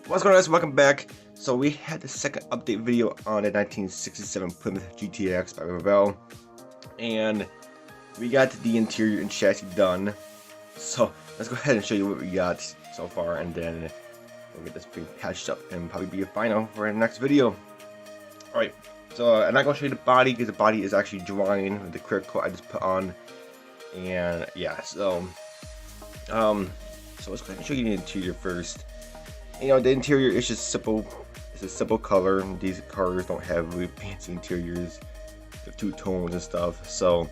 What's going on, guys? Welcome back. So we had the second update video on the 1967 Plymouth GTX by Revell, and we got the interior and chassis done. So let's go ahead and show you what we got so far, and then we'll get this thing patched up and probably be a final for the next video. Alright, so I'm not going to show you the body because the body is actually drying with the clear coat I just put on. And yeah, so let's go ahead and show you the interior first. You know, the interior is just simple. It's a simple color. These cars don't have really fancy interiors. They're two tones and stuff. So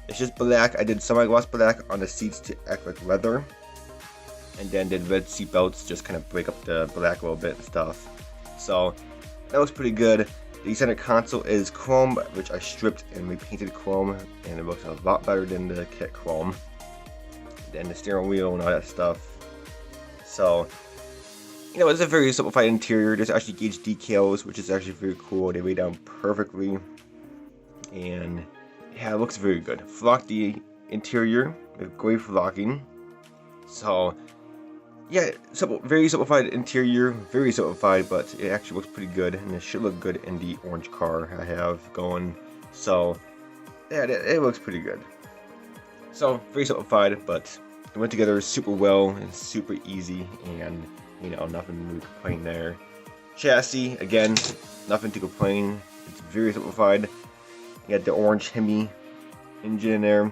it's just black. I did semi-gloss black on the seats to act like leather, and then did red seat belts just kind of break up the black a little bit and stuff. So that looks pretty good. The center console is chrome, which I stripped and repainted chrome, and it looks a lot better than the kit chrome. Then the steering wheel and all that stuff. So, you know, it's a very simplified interior. There's actually gauge decals, which is actually very cool. They lay down perfectly, and yeah, it looks very good. Flocked the interior with gray flocking. So yeah, simple, very simplified interior, very simplified, but it actually looks pretty good, and it should look good in the orange car I have going. So yeah, it looks pretty good. So very simplified, but it went together super well and super easy, and you know, nothing to complain there. Chassis, again, nothing to complain. It's very simplified. You got the orange Hemi engine in there.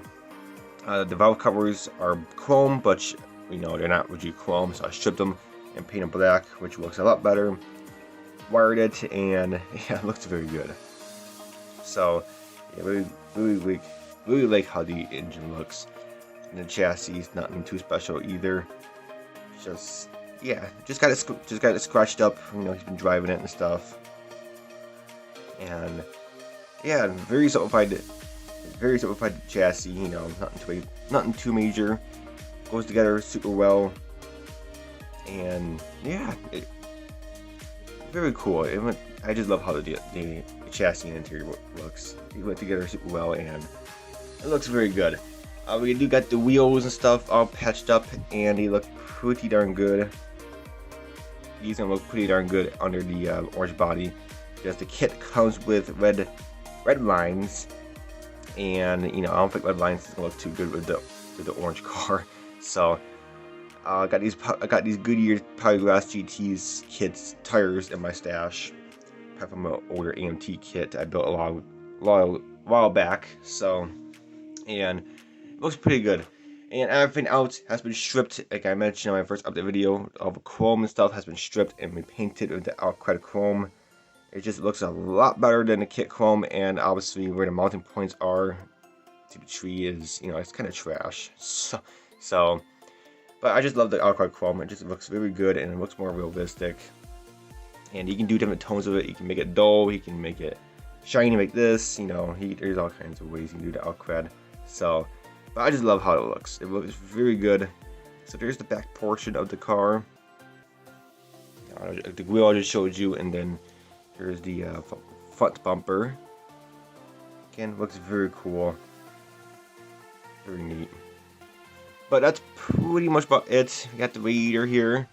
The valve covers are chrome, but you know, they're not rigid chrome, so I stripped them and painted black, which looks a lot better. Wired it, and yeah, it looks very good. So yeah, really like how the engine looks. And the chassis is nothing too special either. Just yeah, just got it scratched up. You know, he's been driving it and stuff. And yeah, very simplified chassis. You know, nothing too major. Goes together super well, and yeah, very cool. I just love how the chassis and interior looks. It went together super well, and it looks very good. We do got the wheels and stuff all patched up, and they look pretty darn good. These gonna look pretty darn good under the orange body, because the kit comes with red lines, and you know, I don't think red lines is gonna look too good with the orange car. So I got these Goodyear Polyglass GT's kits tires in my stash, from an older AMT kit I built a while back. So, and it looks pretty good. And everything else has been stripped, like I mentioned in my first update video. All the chrome and stuff has been stripped and repainted with the Alcred chrome. It just looks a lot better than the kit chrome, and obviously where the mounting points are to the tree is, you know, it's kind of trash. So, but I just love the Alcred chrome. It just looks very good, and it looks more realistic. And you can do different tones of it. You can make it dull, you can make it shiny like this. You know, there's all kinds of ways you can do the Alcred. So, but I just love how it looks. It looks very good. So there's the back portion of the car. The wheel I just showed you, and then here's the front bumper. Again, looks very cool. Very neat. But that's pretty much about it. We got the radiator here.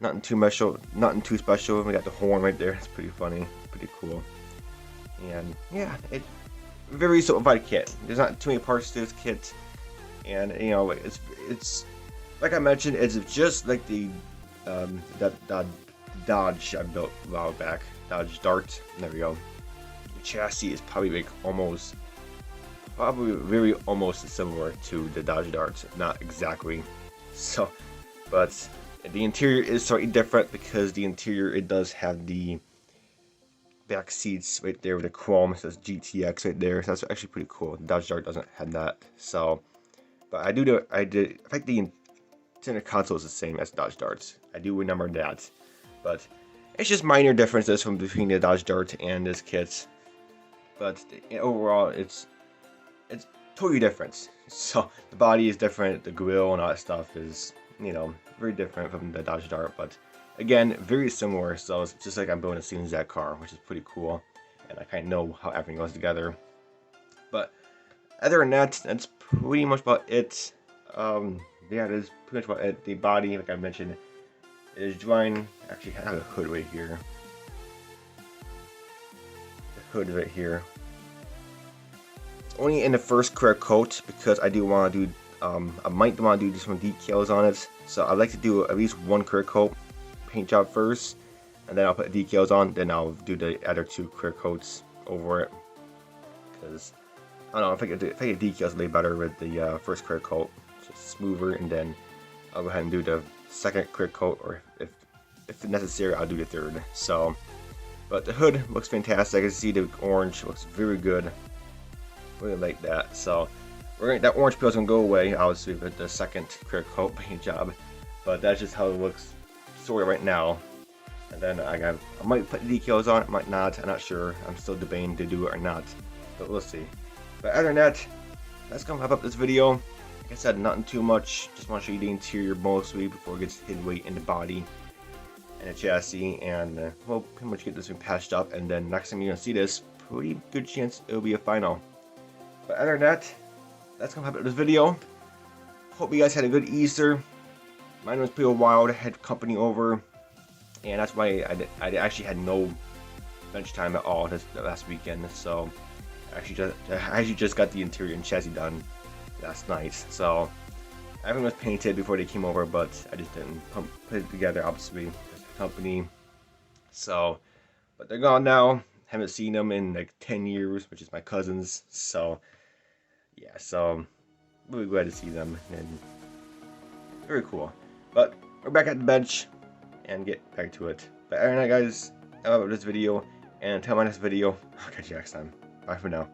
Nothing too special. We got the horn right there. It's pretty funny. Pretty cool. And yeah, it's very simplified kit. There's not too many parts to this kit. And you know, it's like I mentioned, it's just like the Dodge I built a while back. Dodge Dart. There we go. The chassis is probably like almost similar to the Dodge Dart, not exactly. So, but the interior is slightly different, because the interior, it does have the back seats right there with the chrome. It says GTX right there. So that's actually pretty cool. The Dodge Dart doesn't have that. So, but I think the center console is the same as Dodge Darts. I do remember that, but it's just minor differences from between the Dodge Dart and this kit. But overall, it's totally different. So the body is different, the grille and all that stuff is, you know, very different from the Dodge Dart, but again, very similar. So it's just like I'm building a CZ car, which is pretty cool, and I kind of know how everything goes together. But other than that, that's pretty much about it. Yeah, that is pretty much about it. The body, like I mentioned, It is drying. Actually, I have a hood right here. The hood right here. It's only in the first clear coat because I do want to do. I might want to do some decals on it. So I'd like to do at least one clear coat paint job first, and then I'll put decals on. Then I'll do the other 2 clear coats over it. Because I don't know, if I get decals way better with the first clear coat, it's just smoother, and then I'll go ahead and do the second clear coat, or if necessary, I'll do the third. So, but the hood looks fantastic. I can see the orange looks very good. Really like that. So, that orange peel is gonna go away, obviously, with the second clear coat paint job. But that's just how it looks, sort of right now. And then I might put decals on it, might not. I'm not sure. I'm still debating to do it or not, but we'll see. But other than that, that's gonna wrap up this video. Like I said, nothing too much. Just want to show you the interior mostly before it gets hidden weight in the body and the chassis, and we'll pretty much get this one patched up. And then next time you're gonna see this, pretty good chance it'll be a final. But other than that, that's gonna wrap up this video. Hope you guys had a good Easter. Mine was pretty wild. I had company over, and that's why I actually had no bench time at all this last weekend. So I actually just got the interior and chassis done last night. So everything was painted before they came over, but I just didn't put it together, obviously, because of the company. So, but they're gone now. Haven't seen them in like 10 years, which is my cousins. So yeah, so really glad to see them, and very cool. But we're back at the bench and get back to it. But other than that, guys, I love this video, and until my next video, I'll catch you next time. Bye for now.